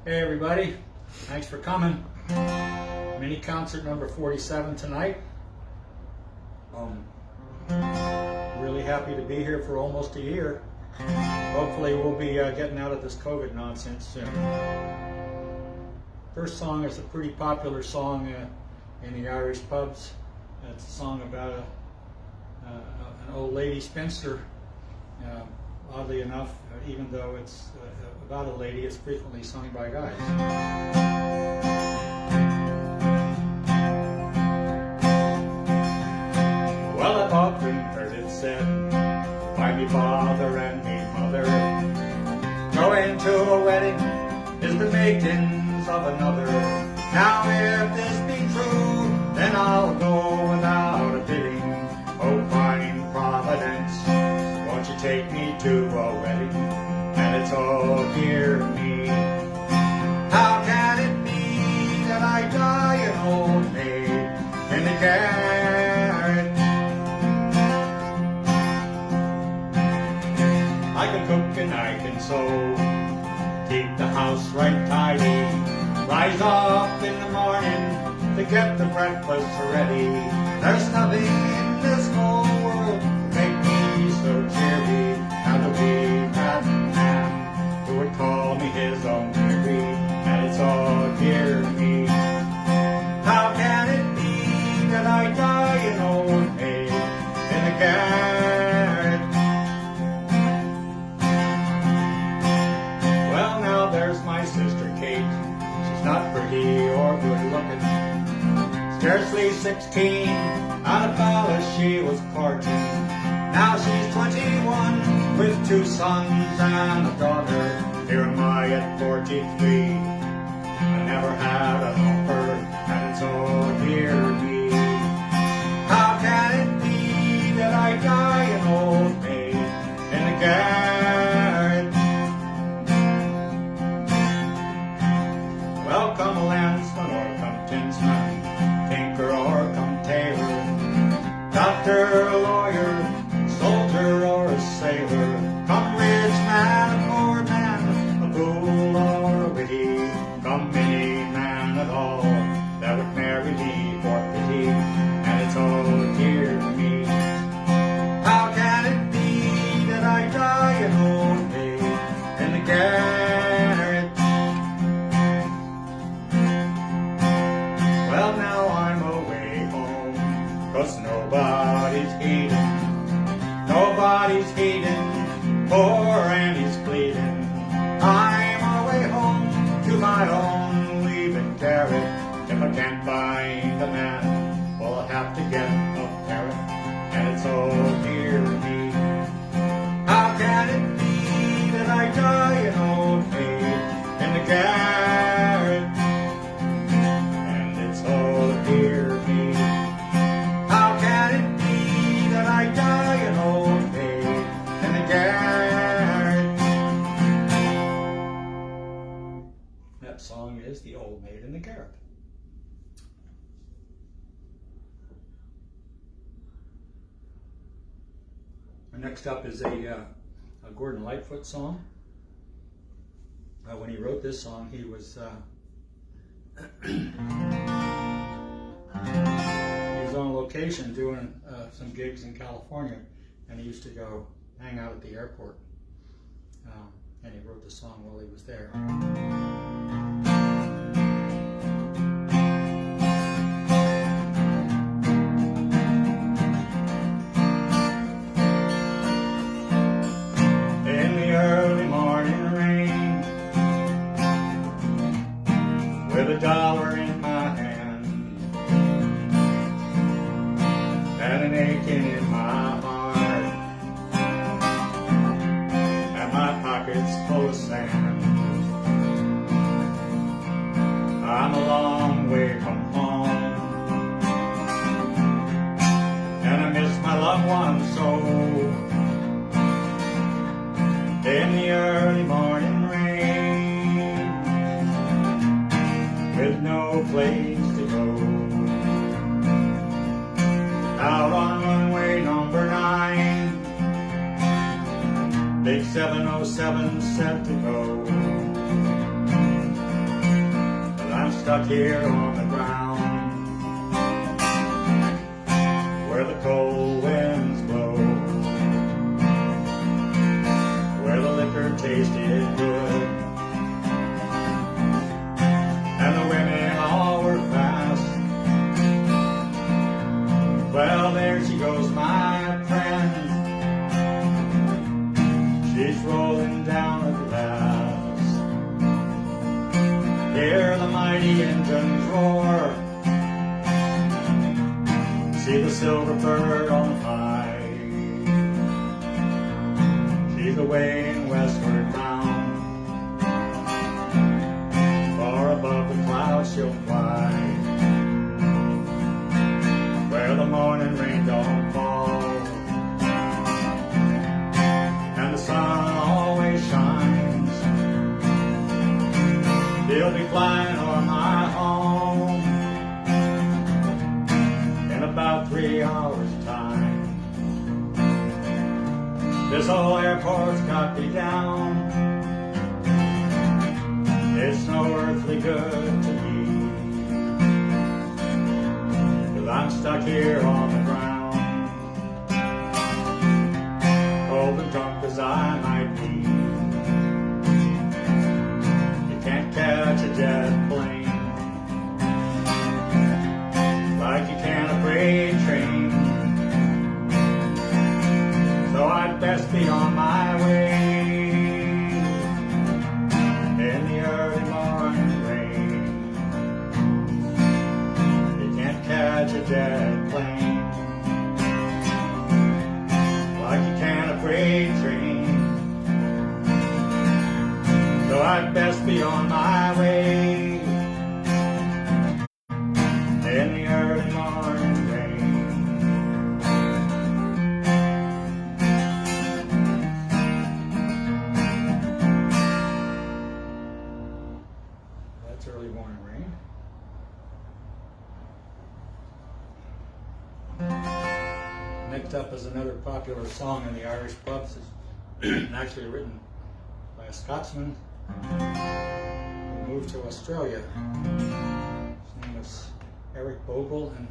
Hey everybody, thanks for coming. Mini concert number 47 tonight. Really happy to be here for almost a year. Hopefully we'll be getting out of this COVID nonsense soon. First song is a pretty popular song in the Irish pubs. It's a song about an old lady spinster. Oddly enough, even though it's about a lady, it's frequently sung by guys. Well, I've often heard it said by me father and me mother, going to a wedding is the makings of another. Now if this be true, then I'll go without a bidding. Oh, fine Providence, won't you take me to a wedding? And it's all dear me. How can it be that I die an old maid in the garret? I can cook and I can sew, keep the house right tidy, rise up in the morning to get the breakfast ready. There's nothing in this whole world to make me so cheery. Now the wee fat man who would call me his own dearie, and it's all dear me. How can it be that I die an old maid in the garret? Well, now there's my sister Kate. She's not pretty or good looking, scarcely 16, out of Alice she was courting. Now she's 21 with 2 sons and a daughter. Here am I at 43. I never had an offer, and it's all dear me. How can it be that I die an old maid in the garret? Well, come a landsman or come tinsman, tinker or come tailor, doctor, lawyer, soldier or a sailor, come rich man, a poor man, a fool or a witty, come any man at all that would marry me for pity, and it's all dear to me. How can it be that I die an old maid in the garret? Well, now I'm away home, 'cause nobody's heeding. Nobody's heeding, poor Andy's bleeding. I'm away home to my own leaving Garret. If I can't find a man, well, I'll have to get a parrot, and it's all dear to me. How can it be that I die an old maid in the garret? And it's all dear to me. How can it be that I die an old maid in the garret? That song is The Old Maid in the Garret. Next up is a Gordon Lightfoot song. When he wrote this song, he was on location doing some gigs in California, and he used to go hang out at the airport, and he wrote the song while he was there. In the early morning rain, with $1 in my hand and an aching in my heart, and my pockets full of sand, I'm a long way from home, and I miss my loved ones so. In the early morning rain, with no place to go, out on runway number 9, big 707 set to go. stuck here on the ground, where the cold winds blow, where the liquor tasted good, and the women all were fast. Well, there she goes, my friend. She's rolling down at last. Hear the mighty engines roar. See the silver bird on high. She's away and westward bound. Far above the clouds she'll fly, where the morning rain don't fall, and the sun always shines. She'll be flying o'er my home in about 3 hours' time. This old airport's got me down. It's no earthly good to me, 'cause I'm stuck here on the ground, cold and drunk as I might be. You can't catch a jet plane like you can a freight train, so I'd best be on my way in the early morning rain. You can't catch a jet plane like you can a freight train, so I'd best be on my way in the early morning rain. That's early morning rain. Next up is another popular song in the Irish pubs. It's actually written by a Scotsman who moved to Australia. His name was Eric Bogle, and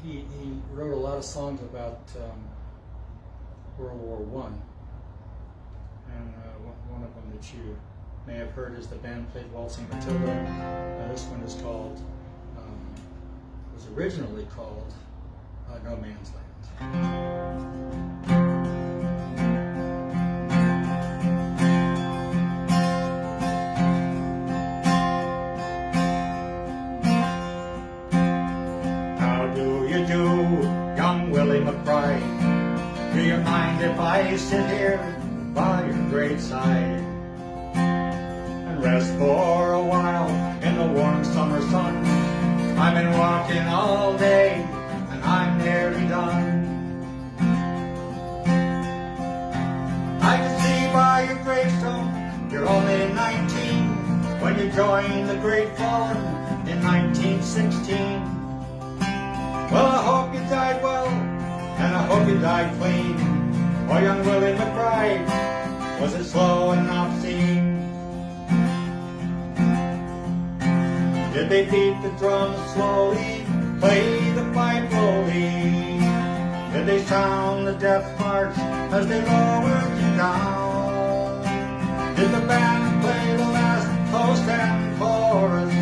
he wrote a lot of songs about World War I. And one of them that you may have heard is the band played Waltzing Matilda. This one is called, was originally called No Man's Land. How do you do, young Willie McBride? Do you mind if I sit here by your graveside and rest for a while in the warm summer sun? I've been walking all day and I'm nearly done. I can see by your gravestone you're only 19 when you joined the Great Fallen in 1916. Well, I hope you died well, and I hope you died clean. Oh, young Willie McBride, was it slow and obscene? Did they beat the drums slowly, play the pipe lowly? Did they sound the death march as they lowered you down? Did the band play the last toast and chorus?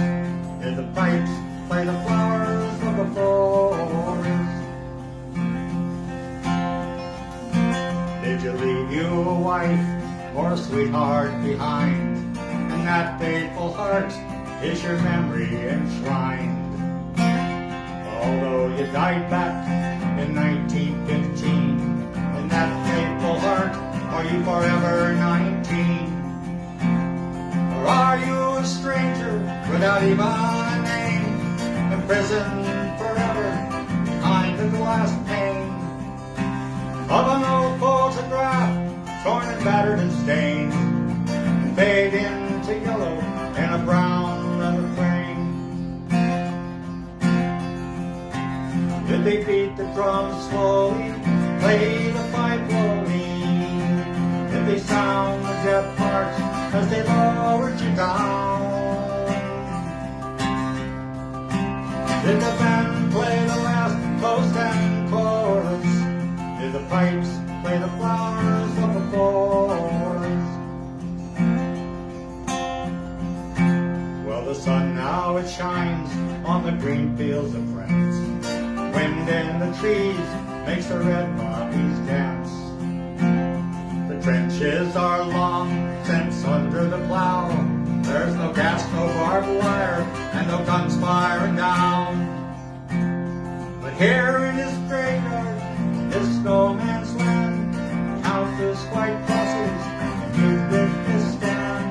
Did the pipes play the flowers of the forest? Did you leave you a wife or a sweetheart behind? In that faithful heart is your memory enshrined. Although you died back in 1915, in that faithful heart, are you forever 19? Or are you a stranger without even a name, imprisoned forever behind the glass pane of an old photograph, torn and battered and stained, and fade into yellow in a brown leather frame? Did they beat the drums slowly, play the pipe lowly? Did they sound the death march as they lowered you down? Did the band play the last post and chorus? Did the pipes play the flowers of the forest? Well, the sun now it shines on the green fields of France. Wind in the trees makes the red poppies dance. The trenches are long since under the plow. There's no gas, no barbed wire, and no guns firing down. But here in his graveyard, this no man's land, countless white crosses and youth his stand.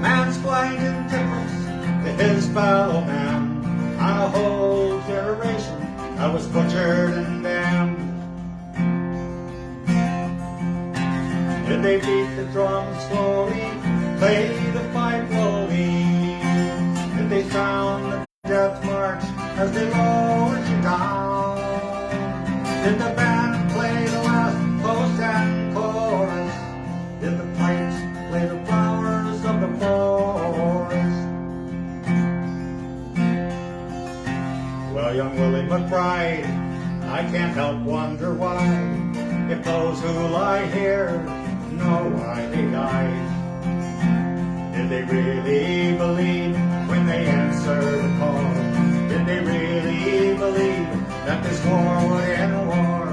Man's blind indifference to his fellow man, on a whole generation that was butchered and damned. Did they beat the drum slowly, play the fife slowly? Did they sound the death march as they lowered you down? Did the band play the last post and chorus? Did the pipes play the flowers of the forest? Well, young Willie McBride, I can't help wonder why, if those who lie here know why they died. Did they really believe when they answered the call? Did they really believe that this war would end a war?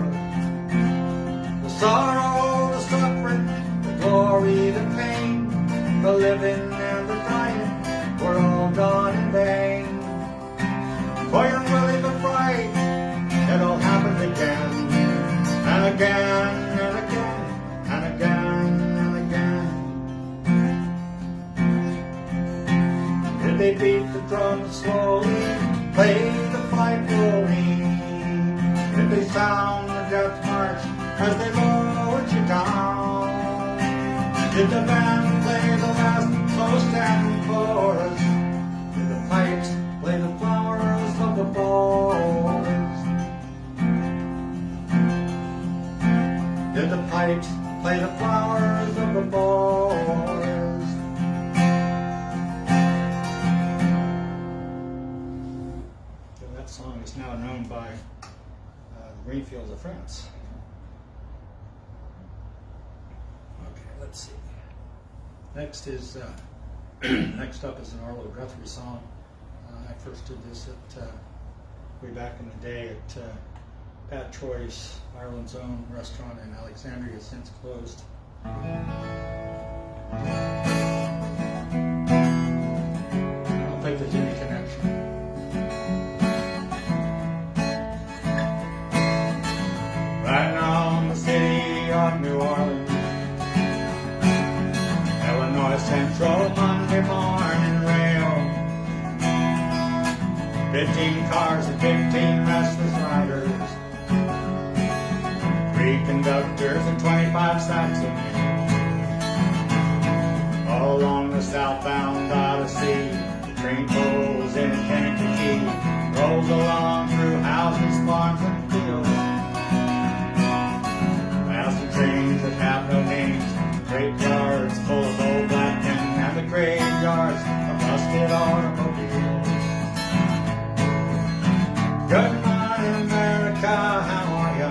The sorrow, the suffering, the glory, the pain, the living and the dying were all gone in vain. For young Willie McBride, it all happened again, and again, and again, and again, and again. Did they beat the drums slowly, play the fife slowly? Did they sound the death march as they lowered you down? Did the band play the last post and chorus? Did the pipes play the flowers of the forest? Did the pipes play the flowers of the forest? So that song is now known by the green fields of France. Okay, let's see. Next is next up is an Arlo Guthrie song. I first did this at way back in the day at Pat Troy's, Ireland's own restaurant in Alexandria, since closed. I don't think there's any connection. Right now in the city of New Orleans, Illinois Central Monday morning rail. 15 cars and 15 restless riders, 3 conductors and 25 saxomen. All along the southbound Odyssey, the train pulls in at Kankakee, rolls along through houses, farms, and fields. Past the trains that have no names, freight yards full of old black men, and the graveyards of rusted automobiles. Good morning, America, how are ya?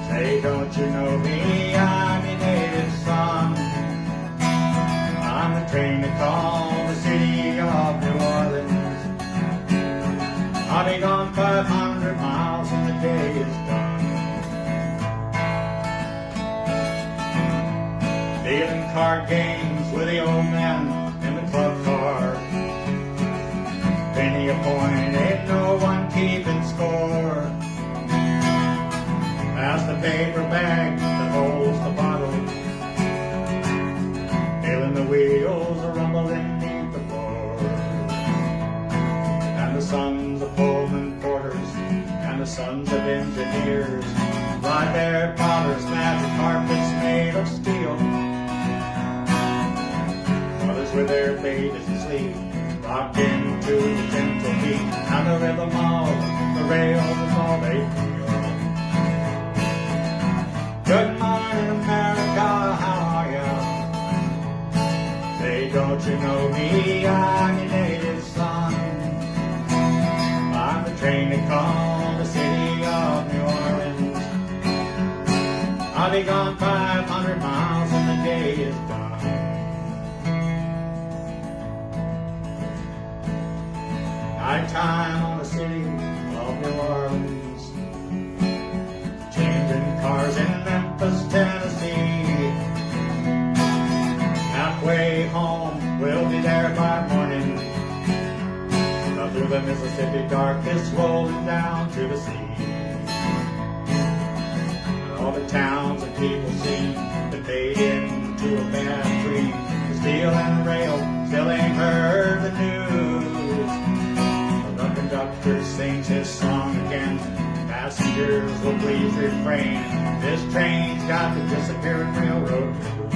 Say, don't you know me? I'm your native son. I'm the train to call the city of New Orleans. I'll be gone 500 miles when the day is done. Dealing card games with the old man in the club car. Penny a point, ain't no one keeping score. Pass the paper bag that holds the bottle. Feeling the wheels are rumbling beneath the floor. And the sons of Pullman porters and the sons of engineers ride their father's magic carpets made of steel. Mothers with their babies asleep, rocked into the gentle beat, and the rhythm of the rails is all they feel. Good morning, America, how are ya? Say, don't you know me? I'm your native son. be gone 500 miles when the day is done. Nighttime on the city of New Orleans, changing cars in Memphis, Tennessee. Halfway home, we'll be there by morning. Now through the Mississippi darkness, rolling down to the sea. All the towns and people seem to fade into a bad dream. The steel and rail still ain't heard the news. The conductor sings his song again. Passengers will please refrain. This train's got the disappearing railroad blues.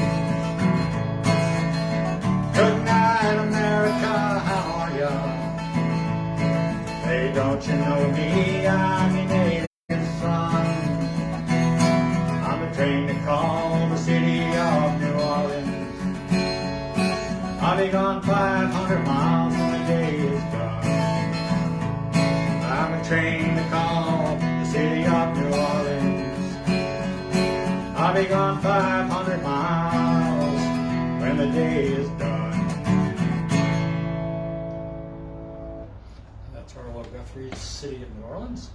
Good night, America, how are ya? Hey, don't you know me? I'm your native son. I'm the train to call the city of New Orleans. I'll be gone 500 miles when the day is done. I'm a train to call the city of New Orleans. I'll be gone 500 miles when the day is done. That's Arlo Guthrie's City of New Orleans.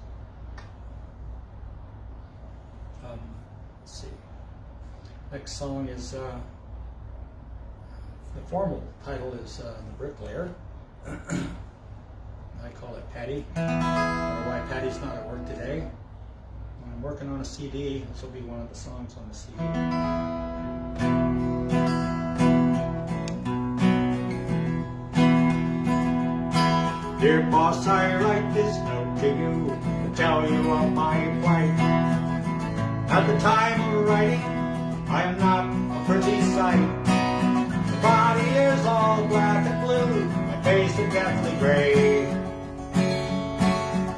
Let's see. Next song is, the formal title is The Bricklayer. I call it Patty, or why Patty's not at work today. I'm working on a CD. This will be one of the songs on the CD. Dear boss, I write this note to you to tell you of my plight. At the time of writing, I am not a pretty sight. The body is all black and blue, my face is deathly gray.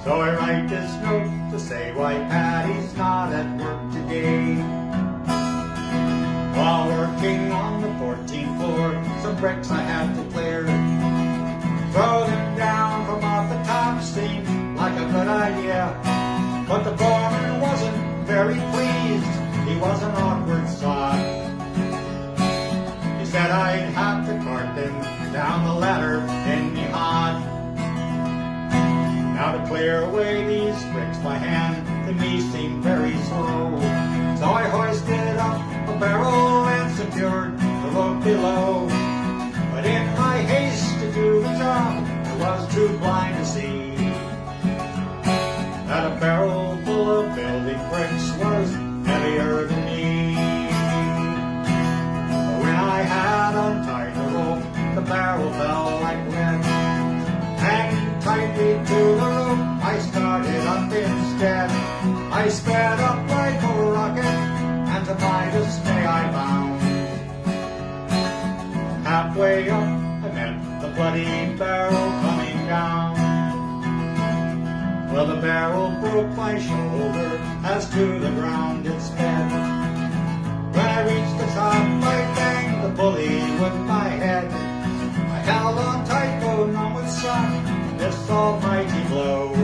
So I write this note to say why Patty's not at work today. While working on the 14th floor, some bricks I had to clear. Throw them down from off the top seemed like a good idea. But the foreman wasn't very pleased, he was an awkward sod. He said I'd have to cart them down the ladder in me hod. Now to clear away these bricks by hand to me seemed very slow. So I hoisted up a barrel and secured the rope below. But in my haste to do the job, I was too blind to see that a barrel full of building bricks was heavier than me. When I had untied the rope, the barrel fell like wind. Hanging tightly to the rope, I started up instead. I sped up like a rocket, and to my dismay I found halfway up I met the bloody barrel coming down. Well, the barrel broke my shoulder as to the ground it sped. When I reached the top, I banged the pulley with my head. I held on tight, though none would suck this almighty blow.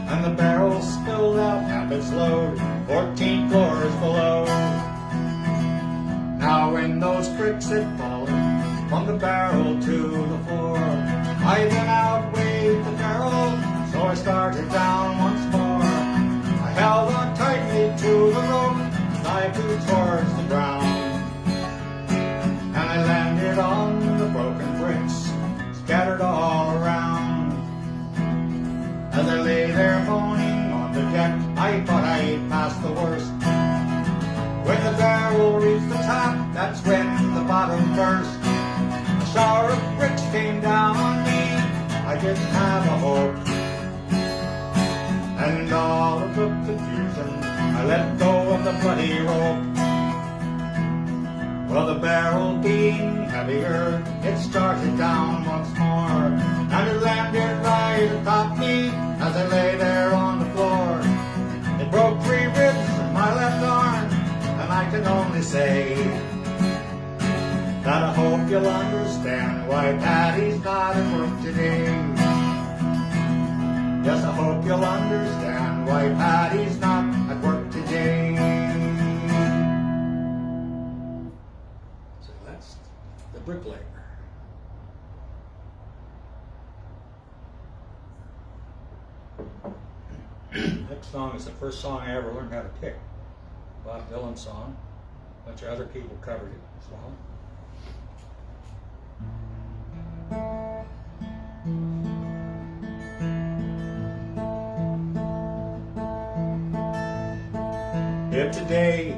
And the barrel spilled out half its load, 14 floors below. Now when those bricks had fallen from the barrel to the floor, I then outweighed the barrel, so I started down once more. I held on tightly to the rope, and I flew towards the ground. And I landed on the broken bricks, scattered all around. As I lay there moaning on the deck, I thought I'd passed the worst. When the barrel reached the top, that's when the bottom burst. A shower of bricks came down on me, I didn't have a hope. And in all of the confusion, I let go of the bloody rope. Well, the barrel being heavier, it started down once more, and it landed right atop me as I lay there on the floor. It broke 3 ribs in my left arm, and I can only say that I hope you'll understand why Patty's not at work today. Yes, I hope you'll understand why Patty's not at work today. Bricklayer. Next song is the first song I ever learned how to pick. Bob Dylan song. A bunch of other people covered it as well. If today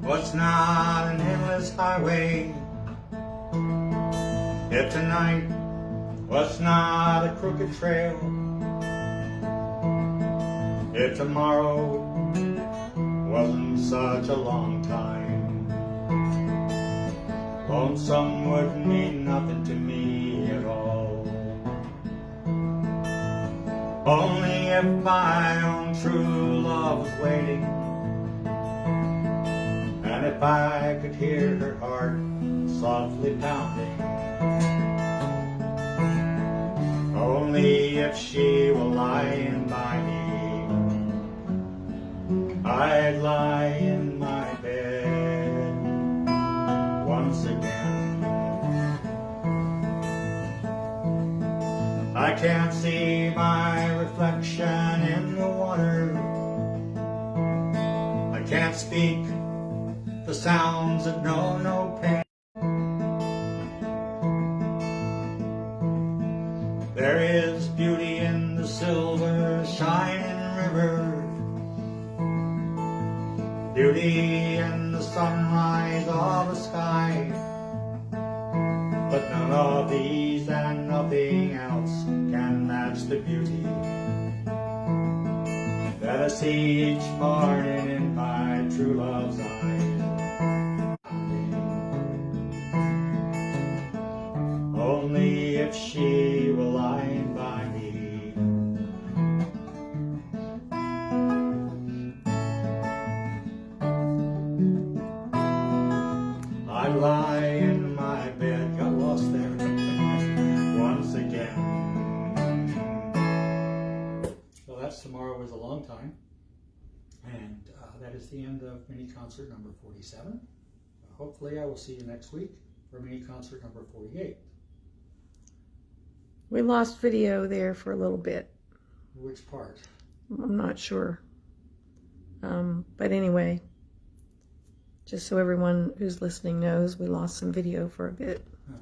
was not an endless highway, if tonight was not a crooked trail, if tomorrow wasn't such a long time, lonesome would mean nothing to me at all. Only if my own true love was waiting, and if I could hear her heart softly pounding, only if she were lying by me, I'd lie in my bed once again. I can't see my reflection in the water. I can't speak the sounds that know no pain. There is beauty in the silver shining river, beauty in the sunrise of the sky, but none of these and nothing else can match the beauty that I see each morning in my true love's eyes. Only if she were lying by me, I'd lie in my bed, got lost there, once again. So that's Tomorrow Is a Long Time, and that is the end of mini concert number 47. Hopefully I will see you next week for mini concert number 48. We lost video there for a little bit. Which part? I'm not sure. But anyway, just so everyone who's listening knows, we lost some video for a bit. Huh.